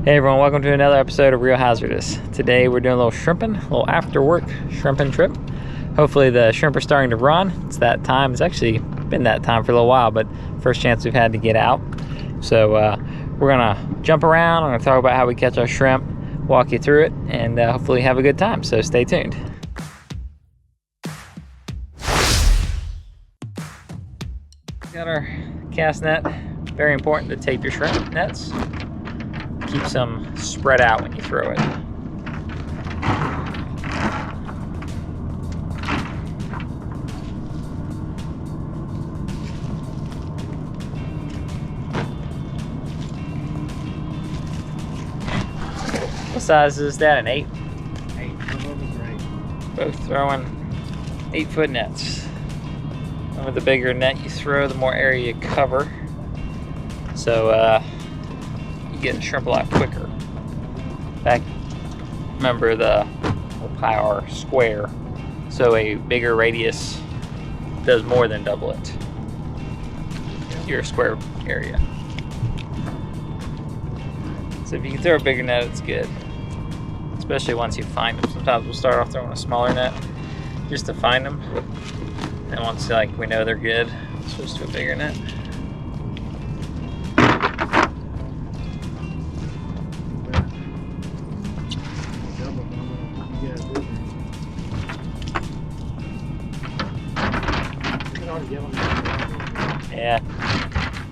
Hey everyone, welcome to another episode of Real Hazardous. Today we're doing a little shrimping, a little after work shrimping trip. Hopefully the shrimp are starting to run. It's that time. It's actually been that time for a little while, but first chance we've had to get out. So we're gonna jump around. I'm gonna talk about how we catch our shrimp, walk you through it, and hopefully have a good time. So stay tuned. Got our cast net. Very important to tape your shrimp nets. Keeps them spread out when you throw it. What size is that? An 8? 8. Both throwing 8-foot nets. And with the bigger net you throw, the more area you cover. So you get the shrimp a lot quicker. In fact, remember the power square. So a bigger radius does more than double it. Your square area. So if you can throw a bigger net, it's good. Especially once you find them. Sometimes we'll start off throwing a smaller net just to find them. And once we know they're good, we'll switch to a bigger net. Yeah,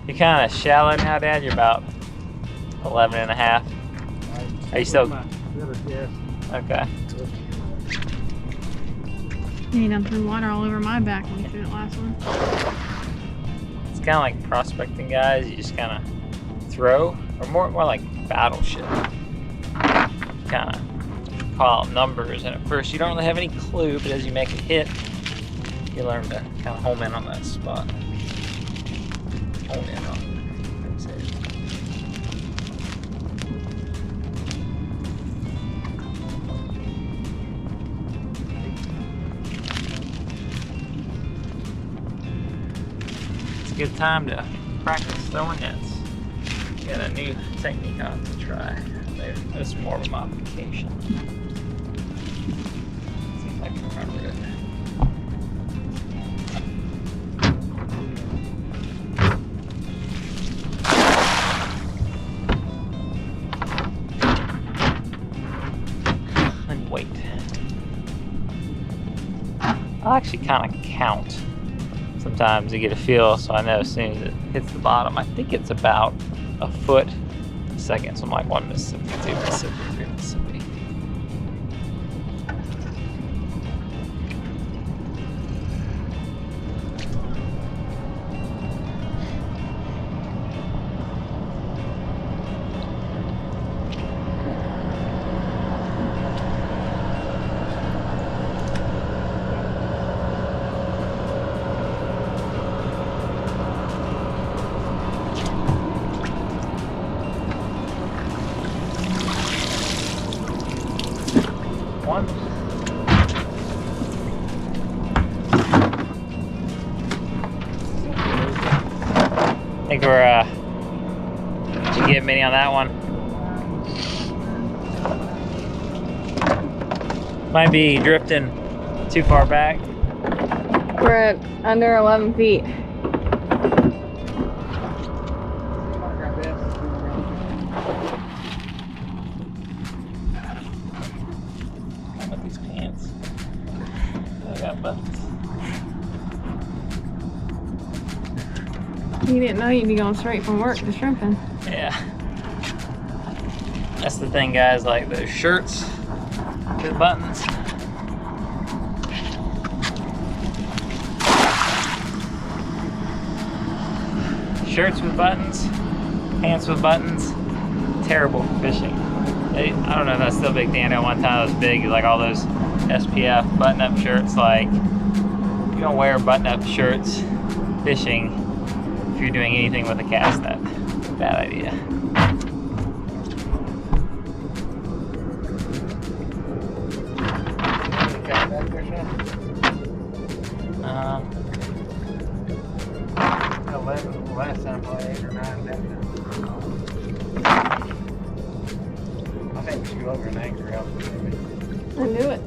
you're kind of shallow now, Dad. You're about 11 and a half. Are you still? Okay. You done threw water all over my back when you threw that last one. It's kind of like prospecting, guys. You just kind of throw, or more like battleship. Kind of call out numbers, and at first you don't really have any clue, but as you make a hit, you learn to kind of home in on that spot. Home in on it. It's a good time to practice throwing nets. Got a new technique on to try. This is more of a modification. See if I can remember it. I'll actually kind of count sometimes to get a feel, so I know as soon as it hits the bottom. I think it's about a foot a second, so I'm like 1 Mississippi, 2 Mississippi, 3 Mississippi. One. I think we're, did you get many on that one? Might be drifting too far back. We're at under 11 feet. You didn't know you'd be going straight from work to shrimping. Yeah. That's the thing, guys, like those shirts with buttons. Shirts with buttons, pants with buttons, terrible for fishing. I don't know if that's still big. Dan, at one time it was big, like all those SPF button-up shirts. Like, you don't wear button-up shirts fishing if you're doing anything with a cast net. Bad idea. Last time I played 8 or 9 that time. Screw over and anchor out. I knew it.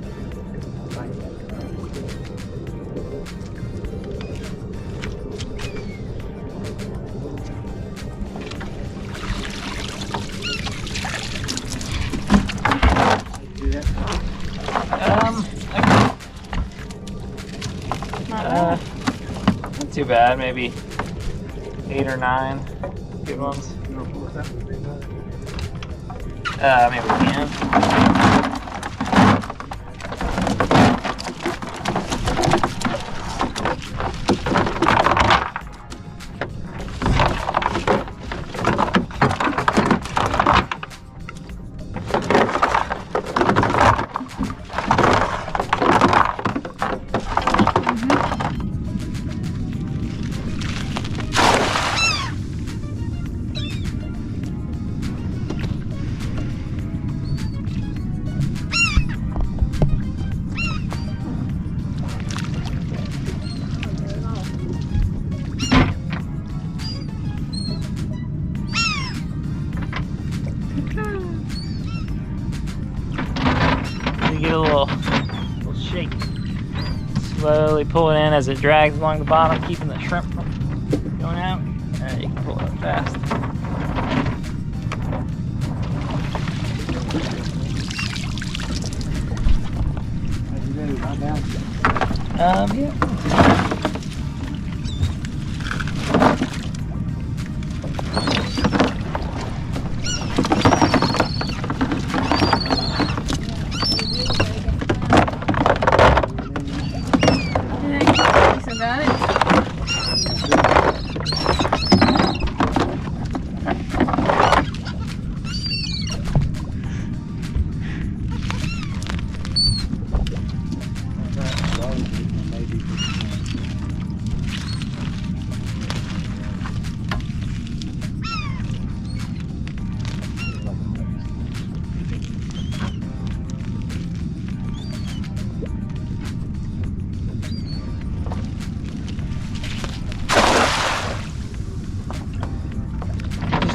Not too bad. Maybe 8 or 9 good ones. Maybe 10. Get a little shake. Slowly pull it in as it drags along the bottom, keeping the shrimp from going out. Alright, you can pull it up fast. Yeah.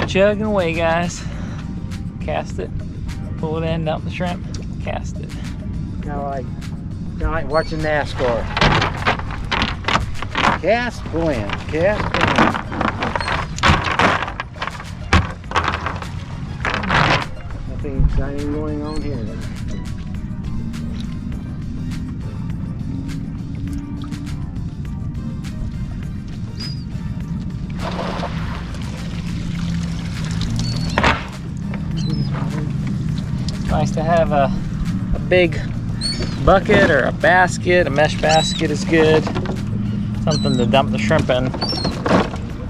Chugging away, guys. Cast it, pull it in, dump the shrimp, cast it. Kind of like watching NASCAR. Cast, pull in, cast, pull in. Nothing exciting going on here. Nice to have a big bucket or a basket. A mesh basket is good. Something to dump the shrimp in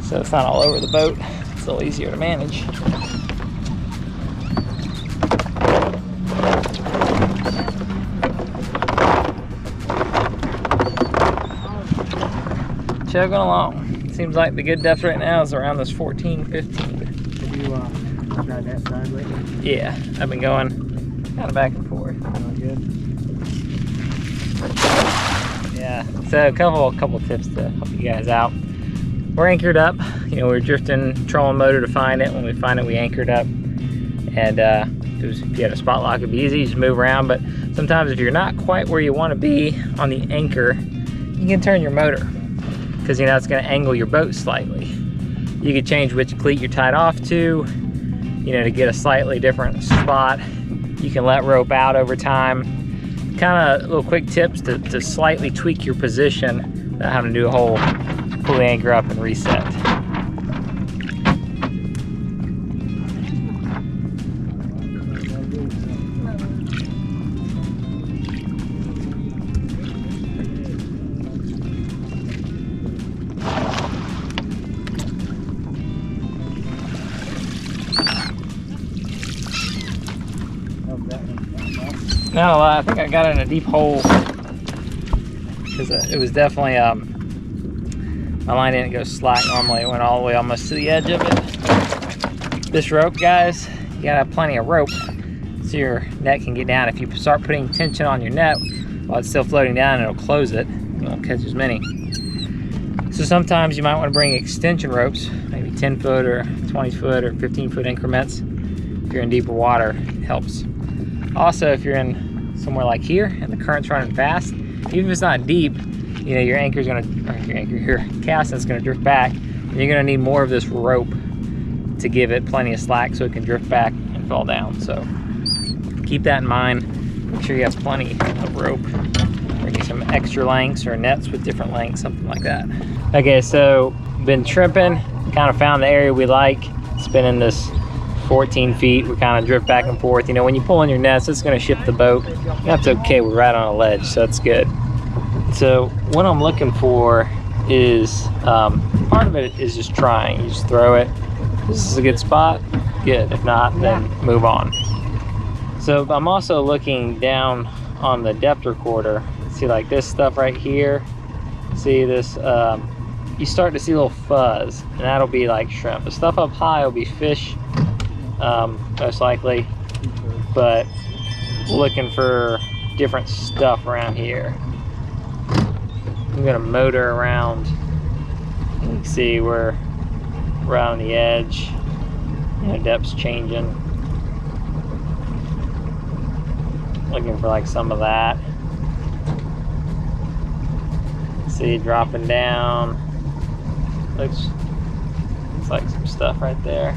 so it's not all over the boat. It's a little easier to manage. Chugging along. Seems like the good depth right now is around this 14, 15. Have you tried that side lately? Yeah, I've been going kind of back and forth. Good. Yeah, so a couple tips to help you guys out. We're anchored up. You know, we're drifting trolling motor to find it. When we find it, we anchored up. And if you had a spot lock, it'd be easy, just move around. But sometimes if you're not quite where you want to be on the anchor, you can turn your motor, because you know it's going to angle your boat slightly. You could change which cleat you're tied off to, you know, to get a slightly different spot. You can let rope out over time. Kind of little quick tips to slightly tweak your position without having to do a whole pull the anchor up and reset. No, I think I got it in a deep hole because it was definitely, my line didn't go slack normally. It went all the way almost to the edge of it. This rope, guys, you gotta have plenty of rope so your net can get down. If you start putting tension on your net while it's still floating down, it'll close it. You won't catch as many. So sometimes you might want to bring extension ropes, maybe 10 foot or 20 foot or 15 foot increments. If you're in deeper water, it helps Also, if you're in somewhere like here and the current's running fast, even if it's not deep, you know, your anchor's gonna, or your casting is gonna drift back, and you're gonna need more of this rope to give it plenty of slack so it can drift back and fall down. So keep that in mind. Make sure you have plenty of rope. Maybe some extra lengths or nets with different lengths, something like that. Okay, so been shrimping, kind of found the area we like. It's been in this 14 feet. We kind of drift back and forth. You know, when you pull in your nets, it's gonna shift the boat. That's okay, we're right on a ledge, so that's good. So what I'm looking for is, part of it is just trying. You just throw it. This is a good spot, good. If not, then move on. So I'm also looking down on the depth recorder. See, like this stuff right here. See this, you start to see a little fuzz, and that'll be like shrimp. The stuff up high will be fish, most likely, but looking for different stuff around here. I'm gonna motor around. You can see we're right on the edge. You know, depth's changing. Looking for like some of that. See, dropping down. Looks like some stuff right there.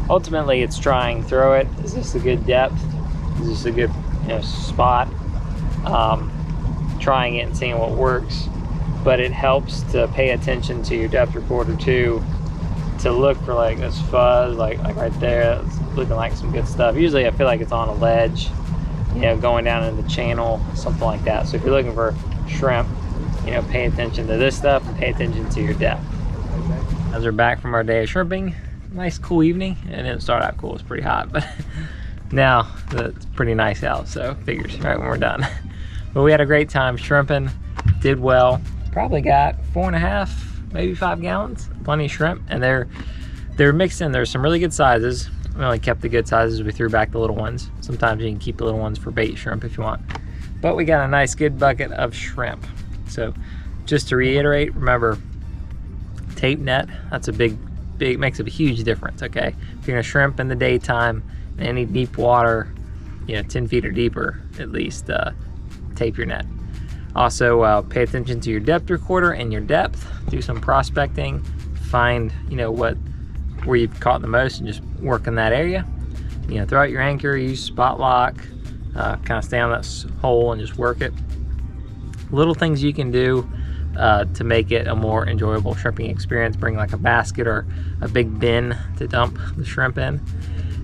Ultimately, it's trying. Throw it. Is this a good depth? Is this a good, you know, spot? Trying it and seeing what works. But it helps to pay attention to your depth recorder too, to look for like this fuzz, like right there. It's looking like some good stuff. Usually, I feel like it's on a ledge, you know, going down in the channel, something like that. So if you're looking for shrimp, you know, pay attention to this stuff and pay attention to your depth. As we're back from our day of shrimping, nice cool evening. It didn't start out cool, it's pretty hot, but now it's pretty nice out, so figures right when we're done. But we had a great time shrimping, did well. Probably got 4.5, maybe 5 gallons, plenty of shrimp, and they're mixed in. There's some really good sizes. We only kept the good sizes, we threw back the little ones. Sometimes you can keep the little ones for bait shrimp if you want. But we got a nice good bucket of shrimp. So just to reiterate, remember, tape net, that's a big, makes a huge difference, okay? If you're gonna shrimp in the daytime, in any deep water, you know, 10 feet or deeper, at least, tape your net. Also, pay attention to your depth recorder and your depth. Do some prospecting, find, you know, where you've caught the most and just work in that area. You know, throw out your anchor, use spot lock, kind of stay on that hole and just work it. Little things you can do to make it a more enjoyable shrimping experience. Bring like a basket or a big bin to dump the shrimp in.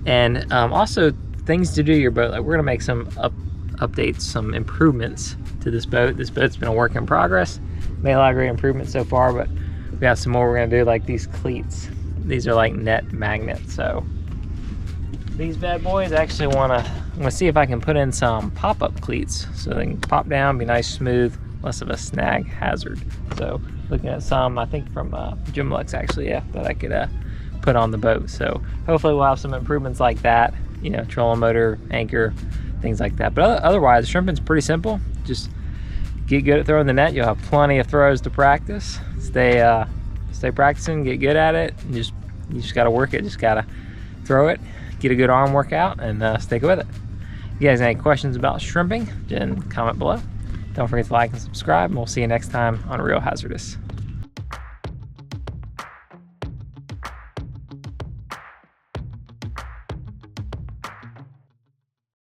And also things to do to your boat. Like we're gonna make some updates, some improvements to this boat. This boat's been a work in progress. Made a lot of great improvements so far, but we got some more we're gonna do, like these cleats. These are like net magnets. So these bad boys, I actually I'm gonna see if I can put in some pop-up cleats so they can pop down, be nice, smooth, less of a snag hazard. So looking at some, I think from Jim Lux actually, yeah, that I could put on the boat. So hopefully we'll have some improvements like that, you know, trolling motor, anchor, things like that. But otherwise, shrimping's pretty simple. Just get good at throwing the net. You'll have plenty of throws to practice. Stay practicing, get good at it. And you just gotta work it. Just gotta throw it, get a good arm workout, and stick with it. If you guys have any questions about shrimping, then comment below. Don't forget to like and subscribe, and we'll see you next time on Real Hazardous.